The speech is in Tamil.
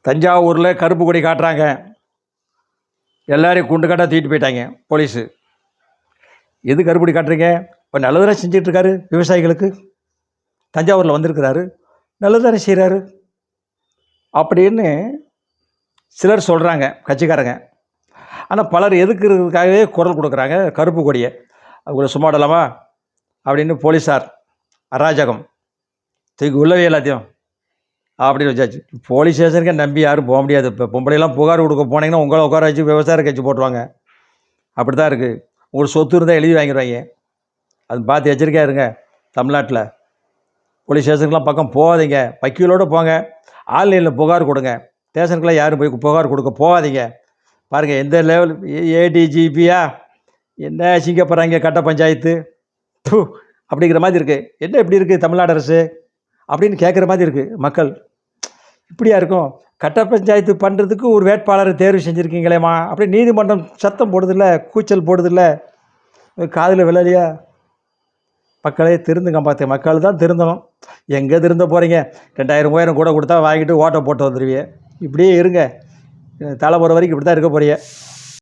தஞ்சாவூரில் கருப்பு கொடி காட்டுறாங்க, எல்லாரையும் குண்டு காட்டாக தூக்கிட்டு போயிட்டாங்க போலீஸு. எது கருப்பு கொடி காட்டுறீங்க? இப்போ நல்லதானே செஞ்சிட்ருக்காரு விவசாயிகளுக்கு. தஞ்சாவூரில் வந்திருக்கிறாரு, நல்லதானே செய்கிறாரு அப்படின்னு சிலர் சொல்கிறாங்க கட்சிக்காரங்க. ஆனால் பலர் எதுக்குறதுக்காகவே குரல் கொடுக்குறாங்க கருப்பு கொடியை. அவங்கள சும்மா விடலாமா அப்படின்னு போலீஸார் அராஜகம் தூக்கி உள்ளவே எல்லாத்தையும் அப்படின்னு வச்சாச்சு. போலீஸ் ஸ்டேஷனுக்கே நம்பி யாரும் போக முடியாது. இப்போ பொம்பளைலாம் புகார் கொடுக்க போனீங்கன்னா உங்களை உட்கார வச்சு விவசாய கட்சி போட்டுருவாங்க. அப்படி தான் இருக்குது. உங்களுக்கு சொத்து இருந்தால் எழுதி வாங்கிடுவாங்க. அது பார்த்து எச்சரிக்கையாக இருங்க. தமிழ்நாட்டில் போலீஸ் ஸ்டேஷனுக்குலாம் பக்கம் போகாதீங்க, வக்கீலோடு போங்க. ஆன்லைனில் புகார் கொடுங்க. ஸ்டேஷனுக்குலாம் யாரும் போய் புகார் கொடுக்க போகாதீங்க. பாருங்கள் எந்த லெவல் ஏடிஜிபியா என்ன சிங்கப்படுறாங்க கட்ட பஞ்சாயத்து அப்படிங்கிற மாதிரி இருக்குது. என்ன இப்படி இருக்குது தமிழ்நாடு அரசு அப்படின்னு கேட்குற மாதிரி இருக்குது மக்கள். இப்படியா இருக்கும்? கட்ட பஞ்சாயத்து பண்ணுறதுக்கு ஒரு வேட்பாளரை தேர்வு செஞ்சுருக்கீங்களேம்மா அப்படி நீதிமன்றம் சத்தம் போடுதில்ல, கூச்சல் போடுதில்ல, காதில் விழலையா? மக்களே திருந்துங்க. பார்த்து மக்கள் தான் திருந்தணும். எங்கே திருந்த போகிறீங்க? 2000 3000 கூட கொடுத்தா வாங்கிட்டு ஓட்டை போட்டு வந்துடுவீங்க. இப்படியே இருங்க, தலை போகிற வரைக்கும் இப்படி தான் இருக்க போகிறீங்க.